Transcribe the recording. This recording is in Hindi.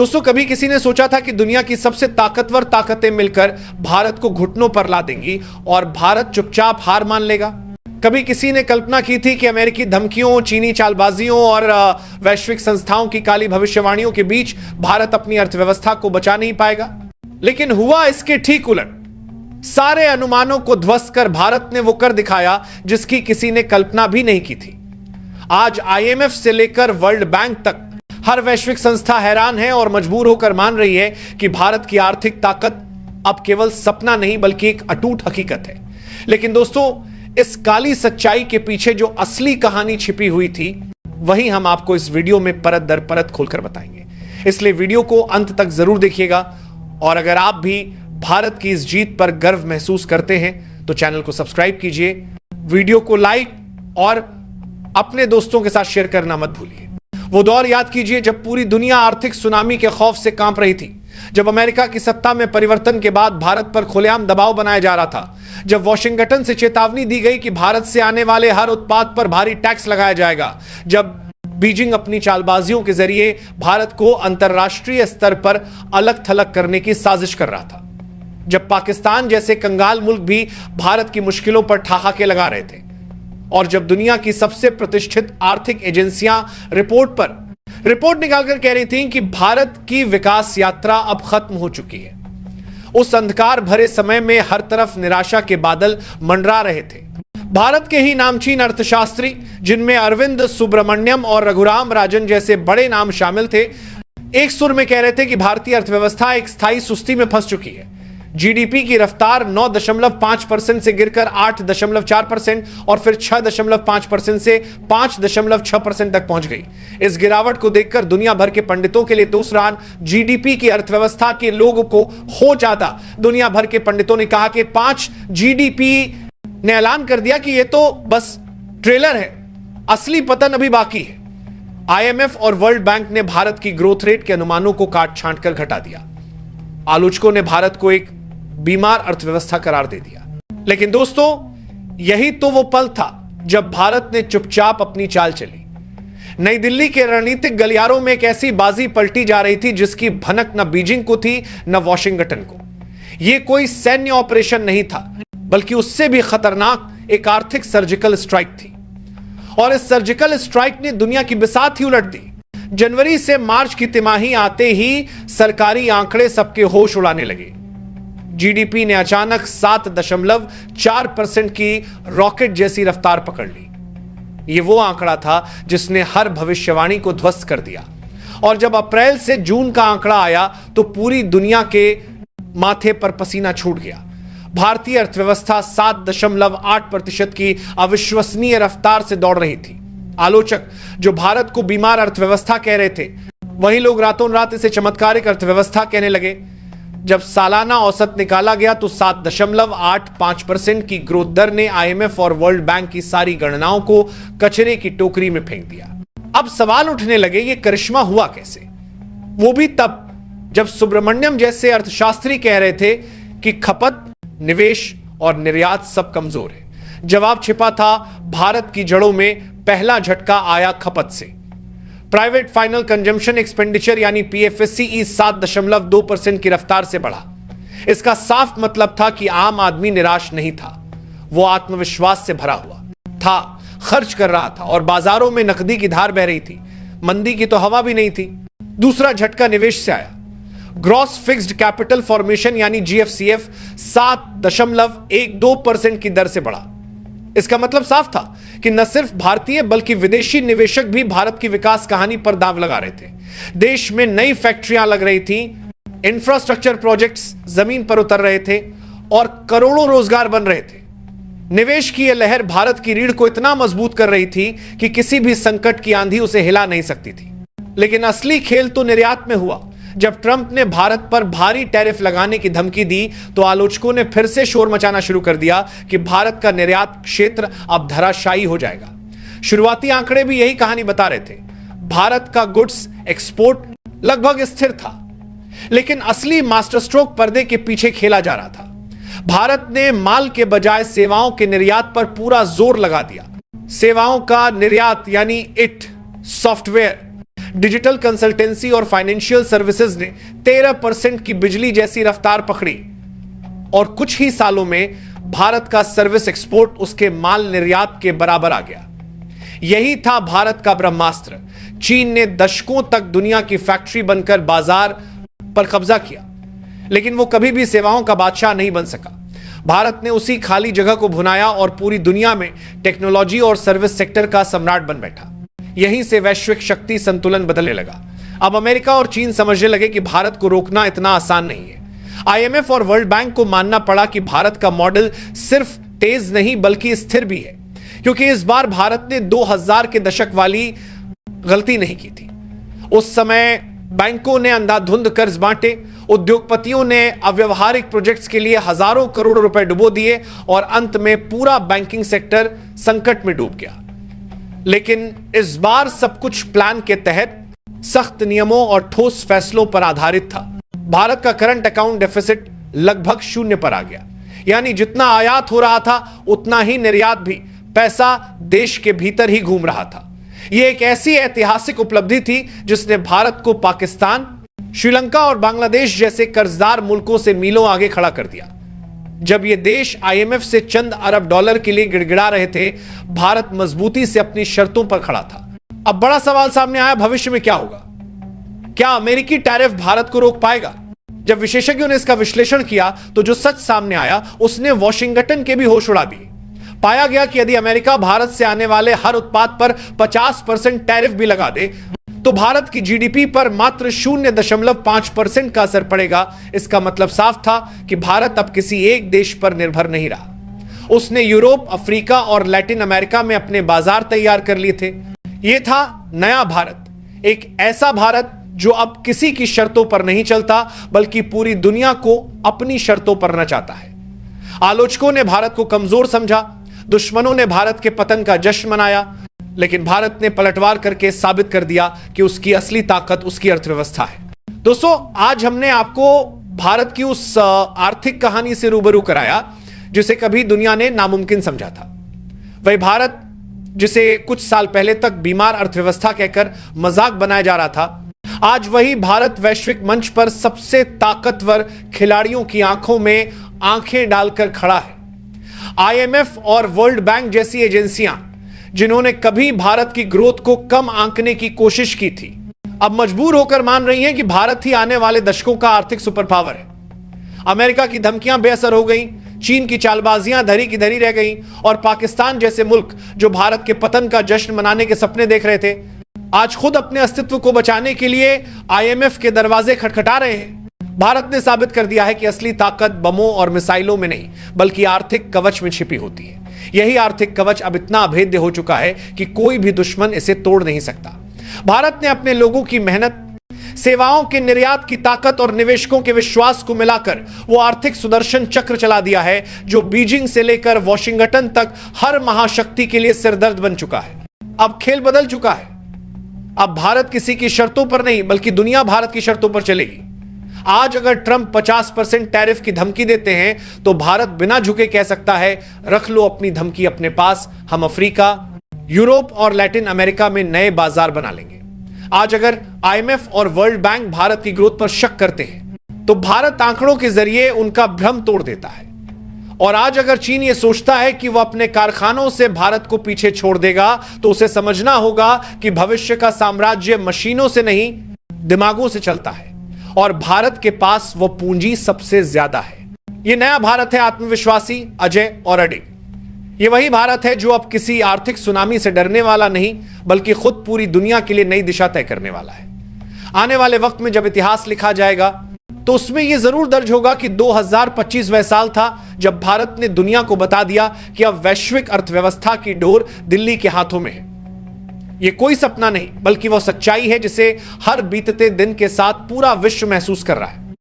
दोस्तों, कभी किसी ने सोचा था कि दुनिया की सबसे ताकतवर ताकतें मिलकर भारत को घुटनों पर ला देंगी और भारत चुपचाप हार मान लेगा? कभी किसी ने कल्पना की थी कि अमेरिकी धमकियों, चीनी चालबाजियों और वैश्विक संस्थाओं की काली भविष्यवाणियों के बीच भारत अपनी अर्थव्यवस्था को बचा नहीं पाएगा? लेकिन हुआ इसके ठीक उलट। सारे अनुमानों को ध्वस्त कर भारत ने वो कर दिखाया जिसकी किसी ने कल्पना भी नहीं की थी। आज आईएमएफ से लेकर वर्ल्ड बैंक तक हर वैश्विक संस्था हैरान है और मजबूर होकर मान रही है कि भारत की आर्थिक ताकत अब केवल सपना नहीं बल्कि एक अटूट हकीकत है। लेकिन दोस्तों, इस काली सच्चाई के पीछे जो असली कहानी छिपी हुई थी, वही हम आपको इस वीडियो में परत दर परत खोलकर बताएंगे। इसलिए वीडियो को अंत तक जरूर देखिएगा और अगर आप भी भारत की इस जीत पर गर्व महसूस करते हैं तो चैनल को सब्सक्राइब कीजिए, वीडियो को लाइक और अपने दोस्तों के साथ शेयर करना मत भूलिए। वो दौर याद कीजिए जब पूरी दुनिया आर्थिक सुनामी के खौफ से कांप रही थी, जब अमेरिका की सत्ता में परिवर्तन के बाद भारत पर खुलेआम दबाव बनाया जा रहा था, जब वॉशिंगटन से चेतावनी दी गई कि भारत से आने वाले हर उत्पाद पर भारी टैक्स लगाया जाएगा, जब बीजिंग अपनी चालबाजियों के जरिए भारत को अंतर्राष्ट्रीय स्तर पर अलग थलग करने की साजिश कर रहा था, जब पाकिस्तान जैसे कंगाल मुल्क भी भारत की मुश्किलों पर ठहाके लगा रहे थे और जब दुनिया की सबसे प्रतिष्ठित आर्थिक एजेंसियां रिपोर्ट निकालकर कह रही थीं कि भारत की विकास यात्रा अब खत्म हो चुकी है, उस अंधकार भरे समय में हर तरफ निराशा के बादल मंडरा रहे थे। भारत के ही नामचीन अर्थशास्त्री, जिनमें अरविंद सुब्रमण्यम और रघुराम राजन जैसे बड़े नाम शामिल थे, एक सुर में कह रहे थे कि भारतीय अर्थव्यवस्था एक स्थायी सुस्ती में फंस चुकी है। जीडीपी की रफ्तार 9.5% से गिरकर 8.4% और फिर 6.5% से 5.6% तक पहुंच गई। इस गिरावट को देखकर दुनिया भर के पंडितों के लिए दूसरा जीडीपी की अर्थव्यवस्था के लोगों को हो जाता। दुनिया भर के पंडितों ने कहा कि 5 जीडीपी ने ऐलान कर दिया कि यह तो बस ट्रेलर है, असली पतन अभी बाकी है। आईएमएफ और वर्ल्ड बैंक ने भारत की ग्रोथ रेट के अनुमानों को काट छांट कर घटा दिया। आलोचकों ने भारत को एक बीमार अर्थव्यवस्था करार दे दिया। लेकिन दोस्तों, यही तो वो पल था जब भारत ने चुपचाप अपनी चाल चली। नई दिल्ली के रणनीतिक गलियारों में एक ऐसी बाजी पलटी जा रही थी जिसकी भनक न बीजिंग को थी न वॉशिंगटन को। यह कोई सैन्य ऑपरेशन नहीं था, बल्कि उससे भी खतरनाक एक आर्थिक सर्जिकल स्ट्राइक थी। और इस सर्जिकल स्ट्राइक ने दुनिया की बिसात ही उलट दी। जनवरी से मार्च की तिमाही आते ही सरकारी आंकड़े सबके होश उड़ाने लगे। जीडीपी ने अचानक 7.4% की रॉकेट जैसी रफ्तार पकड़ ली। यह वो आंकड़ा था जिसने हर भविष्यवाणी को ध्वस्त कर दिया। और जब अप्रैल से जून का आंकड़ा आया तो पूरी दुनिया के माथे पर पसीना छूट गया। भारतीय अर्थव्यवस्था 7.8% की अविश्वसनीय रफ्तार से दौड़ रही थी। आलोचक जो भारत को बीमार अर्थव्यवस्था कह रहे थे, वही लोग रातों रात इसे चमत्कारिक अर्थव्यवस्था कहने लगे। जब सालाना औसत निकाला गया तो 7.85% की ग्रोथ दर ने आईएमएफ और वर्ल्ड बैंक की सारी गणनाओं को कचरे की टोकरी में फेंक दिया। अब सवाल उठने लगे, ये करिश्मा हुआ कैसे? वो भी तब जब सुब्रमण्यम जैसे अर्थशास्त्री कह रहे थे कि खपत, निवेश और निर्यात सब कमजोर है। जवाब छिपा था भारत की जड़ों में। पहला झटका आया खपत से। प्राइवेट फाइनल कंजम्पशन एक्सपेंडिचर यानी पीएफएससीई 7.2% की रफ्तार से बढ़ा। इसका साफ मतलब था कि आम आदमी निराश नहीं था, वो आत्मविश्वास से भरा हुआ था, खर्च कर रहा था और बाजारों में नकदी की धार बह रही थी। मंदी की तो हवा भी नहीं थी। दूसरा झटका निवेश से आया। ग्रॉस फिक्स्ड कैपिटल फॉर्मेशन यानी जीएफसीएफ 7.12% की दर से बढ़ा। इसका मतलब साफ था कि न सिर्फ भारतीय बल्कि विदेशी निवेशक भी भारत की विकास कहानी पर दांव लगा रहे थे। देश में नई फैक्ट्रियां लग रही थी, इंफ्रास्ट्रक्चर प्रोजेक्ट्स जमीन पर उतर रहे थे और करोड़ों रोजगार बन रहे थे। निवेश की यह लहर भारत की रीढ़ को इतना मजबूत कर रही थी कि किसी भी संकट की आंधी उसे हिला नहीं सकती थी। लेकिन असली खेल तो निर्यात में हुआ। जब ट्रंप ने भारत पर भारी टैरिफ लगाने की धमकी दी तो आलोचकों ने फिर से शोर मचाना शुरू कर दिया कि भारत का निर्यात क्षेत्र अब धराशायी हो जाएगा। शुरुआती आंकड़े भी यही कहानी बता रहे थे। भारत का गुड्स एक्सपोर्ट लगभग स्थिर था, लेकिन असली मास्टर स्ट्रोक पर्दे के पीछे खेला जा रहा था। भारत ने माल के बजाय सेवाओं के निर्यात पर पूरा जोर लगा दिया। सेवाओं का निर्यात यानी इट, सॉफ्टवेयर, डिजिटल कंसल्टेंसी और फाइनेंशियल सर्विसेज ने 13% की बिजली जैसी रफ्तार पकड़ी और कुछ ही सालों में भारत का सर्विस एक्सपोर्ट उसके माल निर्यात के बराबर आ गया। यही था भारत का ब्रह्मास्त्र। चीन ने दशकों तक दुनिया की फैक्ट्री बनकर बाजार पर कब्जा किया, लेकिन वो कभी भी सेवाओं का बादशाह नहीं बन सका। भारत ने उसी खाली जगह को भुनाया और पूरी दुनिया में टेक्नोलॉजी और सर्विस सेक्टर का सम्राट बन बैठा। यहीं से वैश्विक शक्ति संतुलन बदलने लगा। अब अमेरिका और चीन समझने लगे कि भारत को रोकना इतना आसान नहीं है। आईएमएफ और वर्ल्ड बैंक को मानना पड़ा कि भारत का मॉडल सिर्फ तेज नहीं बल्कि स्थिर भी है, क्योंकि इस बार भारत ने 2000 के दशक वाली गलती नहीं की थी। उस समय बैंकों ने अंधाधुंध कर्ज बांटे, उद्योगपतियों ने अव्यवहारिक प्रोजेक्ट्स के लिए हजारों करोड़ रुपए डुबो दिए और अंत में पूरा बैंकिंग सेक्टर संकट में डूब गया। लेकिन इस बार सब कुछ प्लान के तहत सख्त नियमों और ठोस फैसलों पर आधारित था। भारत का करंट अकाउंट डेफिसिट लगभग शून्य पर आ गया, यानी जितना आयात हो रहा था उतना ही निर्यात भी, पैसा देश के भीतर ही घूम रहा था। यह एक ऐसी ऐतिहासिक उपलब्धि थी जिसने भारत को पाकिस्तान, श्रीलंका और बांग्लादेश जैसे कर्जदार मुल्कों से मीलों आगे खड़ा कर दिया। जब ये देश आईएमएफ से चंद अरब डॉलर के लिए गिड़गिड़ा रहे थे, भारत मजबूती से अपनी शर्तों पर खड़ा था। अब बड़ा सवाल सामने आया, भविष्य में क्या होगा? क्या अमेरिकी टैरिफ भारत को रोक पाएगा? जब विशेषज्ञों ने इसका विश्लेषण किया तो जो सच सामने आया उसने वॉशिंगटन के भी होश उड़ा दिए। पाया गया कि यदि अमेरिका भारत से आने वाले हर उत्पाद पर 50% टैरिफ भी लगा दे तो भारत की जीडीपी पर मात्र 0.5% का असर पड़ेगा। इसका मतलब साफ था कि भारत अब किसी एक देश पर निर्भर नहीं रहा। उसने यूरोप, अफ्रीका और लैटिन अमेरिका में अपने बाजार तैयार कर लिए थे। यह था नया भारत, एक ऐसा भारत जो अब किसी की शर्तों पर नहीं चलता बल्कि पूरी दुनिया को अपनी शर्तों पर नचाता है। आलोचकों ने भारत को कमजोर समझा, दुश्मनों ने भारत के पतन का जश्न मनाया, लेकिन भारत ने पलटवार करके साबित कर दिया कि उसकी असली ताकत उसकी अर्थव्यवस्था है। दोस्तों, आज हमने आपको भारत की उस आर्थिक कहानी से रूबरू कराया जिसे कभी दुनिया ने नामुमकिन समझा था। वही भारत जिसे कुछ साल पहले तक बीमार अर्थव्यवस्था कहकर मजाक बनाया जा रहा था, आज वही भारत वैश्विक मंच पर सबसे ताकतवर खिलाड़ियों की आंखों में आंखें डालकर खड़ा है। आईएमएफ और वर्ल्ड बैंक जैसी एजेंसियां जिन्होंने कभी भारत की ग्रोथ को कम आंकने की कोशिश की थी, अब मजबूर होकर मान रही हैं कि भारत ही आने वाले दशकों का आर्थिक सुपर पावर है। अमेरिका की धमकियां बेअसर हो गई, चीन की चालबाजियां धरी की धरी रह गई और पाकिस्तान जैसे मुल्क जो भारत के पतन का जश्न मनाने के सपने देख रहे थे, आज खुद अपने अस्तित्व को बचाने के लिए आईएमएफ के दरवाजे खटखटा रहे हैं। भारत ने साबित कर दिया है कि असली ताकत बमों और मिसाइलों में नहीं बल्कि आर्थिक कवच में छिपी होती है। यही आर्थिक कवच अब इतना अभेद्य हो चुका है कि कोई भी दुश्मन इसे तोड़ नहीं सकता। भारत ने अपने लोगों की मेहनत, सेवाओं के निर्यात की ताकत और निवेशकों के विश्वास को मिलाकर वो आर्थिक सुदर्शन चक्र चला दिया है जो बीजिंग से लेकर वॉशिंगटन तक हर महाशक्ति के लिए सिरदर्द बन चुका है। अब खेल बदल चुका है। अब भारत किसी की शर्तों पर नहीं बल्कि दुनिया भारत की शर्तों पर चलेगी। आज अगर ट्रंप 50% टैरिफ की धमकी देते हैं तो भारत बिना झुके कह सकता है, रख लो अपनी धमकी अपने पास, हम अफ्रीका, यूरोप और लैटिन अमेरिका में नए बाजार बना लेंगे। आज अगर आईएमएफ और वर्ल्ड बैंक भारत की ग्रोथ पर शक करते हैं तो भारत आंकड़ों के जरिए उनका भ्रम तोड़ देता है। और आज अगर चीन ये सोचता है कि वह अपने कारखानों से भारत को पीछे छोड़ देगा तो उसे समझना होगा कि भविष्य का साम्राज्य मशीनों से नहीं दिमागों से चलता है और भारत के पास वह पूंजी सबसे ज्यादा है। यह नया भारत है, आत्मविश्वासी, अजय और अडिग। यह वही भारत है जो अब किसी आर्थिक सुनामी से डरने वाला नहीं बल्कि खुद पूरी दुनिया के लिए नई दिशा तय करने वाला है। आने वाले वक्त में जब इतिहास लिखा जाएगा तो उसमें यह जरूर दर्ज होगा कि 2025 वह साल था जब भारत ने दुनिया को बता दिया कि अब वैश्विक अर्थव्यवस्था की डोर दिल्ली के हाथों में है। यह कोई सपना नहीं बल्कि वह सच्चाई है जिसे हर बीतते दिन के साथ पूरा विश्व महसूस कर रहा है।